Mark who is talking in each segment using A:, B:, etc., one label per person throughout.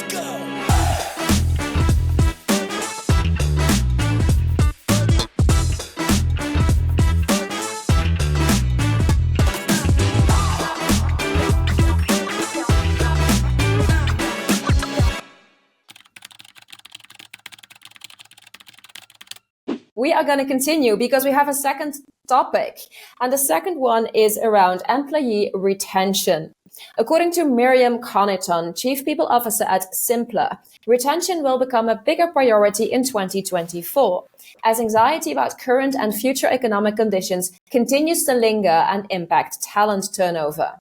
A: We are going to continue because we have a second topic. And the second one is around employee retention. According to Miriam Connaughton, Chief People Officer at Simppler, retention will become a bigger priority in 2024, as anxiety about current and future economic conditions continues to linger and impact talent turnover.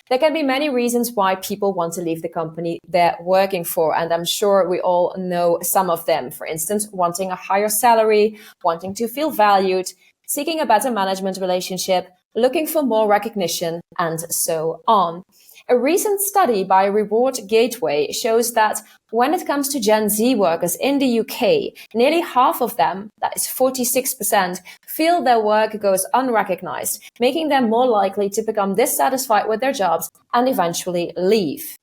A: There can be many reasons why people want to leave the company they're working for, and I'm sure we all know some of them. For instance, wanting a higher salary, wanting to feel valued, seeking a better management relationship, looking for more recognition, and so on. A recent study by Reward Gateway shows that when it comes to Gen Z workers in the UK, nearly half of them, that is 46%, feel their work goes unrecognized, making them more likely to become dissatisfied with their jobs and eventually leave.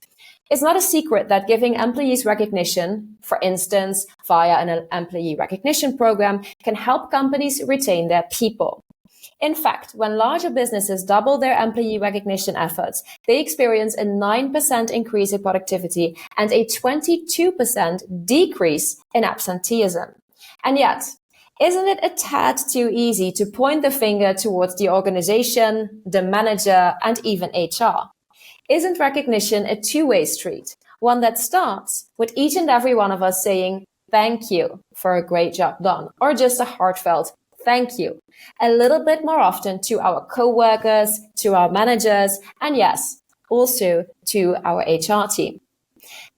A: It's not a secret that giving employees recognition, for instance, via an employee recognition program, can help companies retain their people. In fact, when larger businesses double their employee recognition efforts, they experience a 9% increase in productivity and a 22% decrease in absenteeism. And yet, isn't it a tad too easy to point the finger towards the organization, the manager, and even HR? Isn't recognition a two-way street, one that starts with each and every one of us saying, thank you for a great job done, or just a heartfelt thank you, a little bit more often to our co-workers, to our managers, and yes, also to our HR team.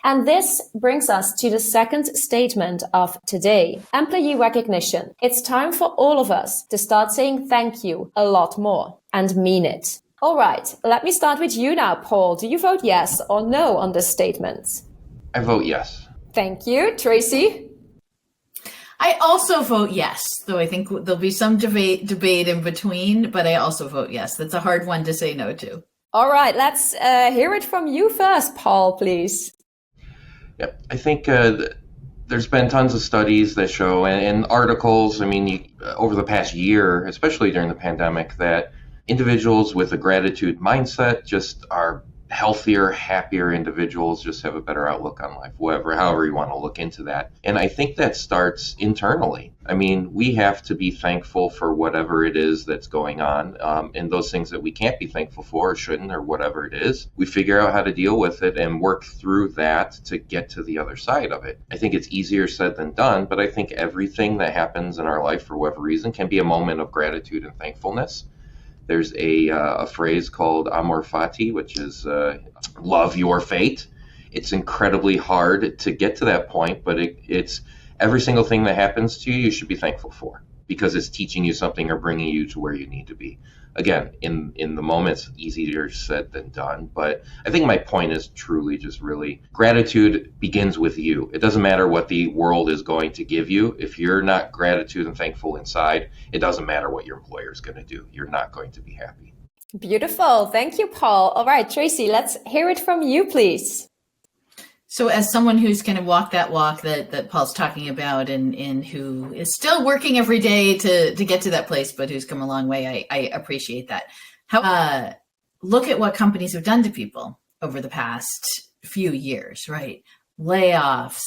A: And this brings us to the second statement of today, employee recognition. It's time for all of us to start saying thank you a lot more and mean it. All right, let me start with you now, Paul. Do you vote yes or no on this statement?
B: I vote yes.
A: Thank you. Tracy?
C: I also vote yes, though I think there'll be some debate in between, but I also vote yes. That's a hard one to say no to.
A: All right, let's hear it from you first, Paul, please.
B: Yep, I think there's been tons of studies that show, and articles, over the past year, especially during the pandemic, that individuals with a gratitude mindset just are healthier, happier individuals, just have a better outlook on life, however you want to look into that. And I think that starts internally. We have to be thankful for whatever it is that's going on, and those things that we can't be thankful for or shouldn't or whatever it is, we figure out how to deal with it and work through that to get to the other side of it. I think it's easier said than done, but I think everything that happens in our life for whatever reason can be a moment of gratitude and thankfulness. There's a phrase called amor fati, which is love your fate. It's incredibly hard to get to that point, but it's every single thing that happens to you, you should be thankful for, because it's teaching you something or bringing you to where you need to be. Again, in the moment, it's easier said than done, but I think my point is truly just really gratitude begins with you. It doesn't matter what the world is going to give you. If you're not gratitude and thankful inside, it doesn't matter what your employer is going to do. You're not going to be happy.
A: Beautiful. Thank you, Paul. All right, Tracy, let's hear it from you, please.
C: So as someone who's going to walk that walk that Paul's talking about and who is still working every day to get to that place, but who's come a long way, I appreciate that. Look at what companies have done to people over the past few years, right? Layoffs,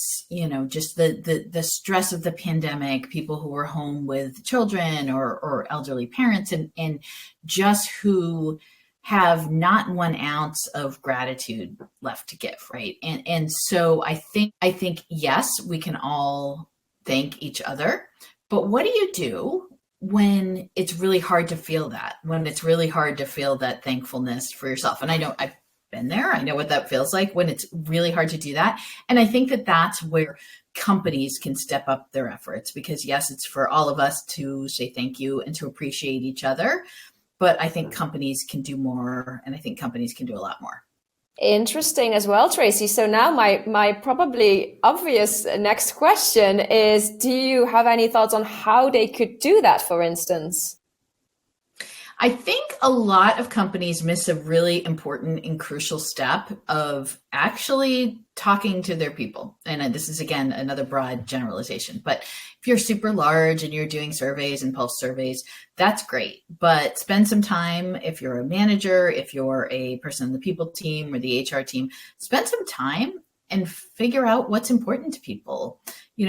C: just the stress of the pandemic, people who were home with children or elderly parents and just who have not 1 ounce of gratitude left to give, right? And so I think yes, we can all thank each other, but what do you do when it's really hard to feel that? When it's really hard to feel that thankfulness for yourself? And I know I've been there. I know what that feels like when it's really hard to do that. And I think that that's where companies can step up their efforts, because yes, it's for all of us to say thank you and to appreciate each other. But I think companies can do more, and I think companies can do a lot more.
A: Interesting as well, Tracy. So now my probably obvious next question is, do you have any thoughts on how they could do that, for instance?
C: I think a lot of companies miss a really important and crucial step of actually talking to their people. And this is, again, another broad generalization. But if you're super large and you're doing surveys and pulse surveys, that's great. But spend some time, if you're a manager, if you're a person on the people team or the HR team, spend some time and figure out what's important to people.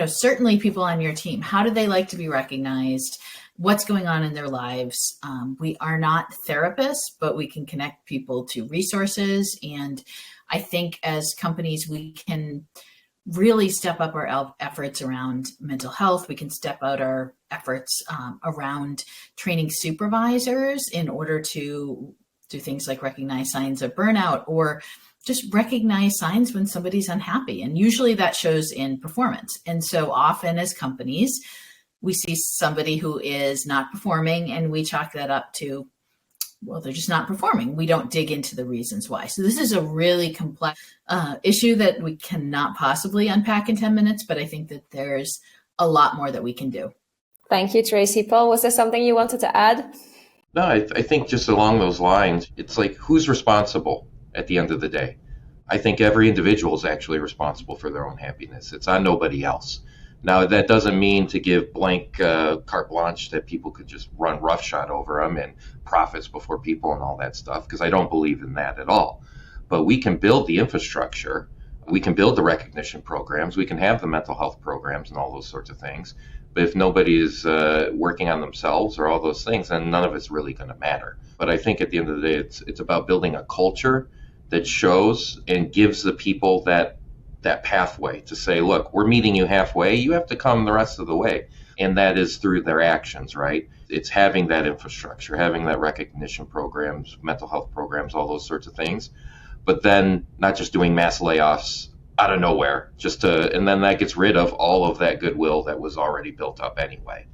C: Certainly people on your team, how do they like to be recognized? What's going on in their lives? We are not therapists, but we can connect people to resources. And I think as companies, we can really step up our efforts around mental health. We can step out our efforts around training supervisors in order to do things like recognize signs of burnout, or just recognize signs when somebody's unhappy. And usually that shows in performance. And so often as companies, we see somebody who is not performing and we chalk that up to, well, they're just not performing. We don't dig into the reasons why. So this is a really complex issue that we cannot possibly unpack in 10 minutes, but I think that there's a lot more that we can do.
A: Thank you, Tracy. Paul, was there something you wanted to add?
B: No, I think just along those lines, it's like, who's responsible at the end of the day? I think every individual is actually responsible for their own happiness. It's on nobody else. Now, that doesn't mean to give blank carte blanche that people could just run roughshod over them and profits before people and all that stuff, because I don't believe in that at all. But we can build the infrastructure. We can build the recognition programs. We can have the mental health programs and all those sorts of things. But if nobody is working on themselves or all those things, then none of it's really going to matter. But I think at the end of the day, it's about building a culture that shows and gives the people that pathway to say, look, we're meeting you halfway. You have to come the rest of the way. And that is through their actions, right? It's having that infrastructure, having that recognition programs, mental health programs, all those sorts of things. But then not just doing mass layoffs out of nowhere, and then that gets rid of all of that goodwill that was already built up anyway.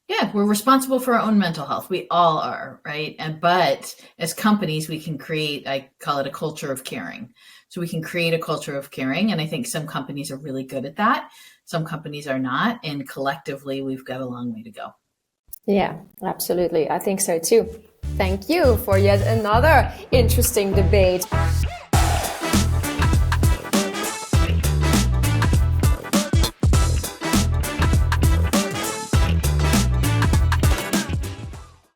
C: Yeah, we're responsible for our own mental health. We all are, right? But as companies, we can create, I call it a culture of caring. So we can create a culture of caring. And I think some companies are really good at that. Some companies are not. And collectively, we've got a long way to go.
A: Yeah, absolutely. I think so too. Thank you for yet another interesting debate.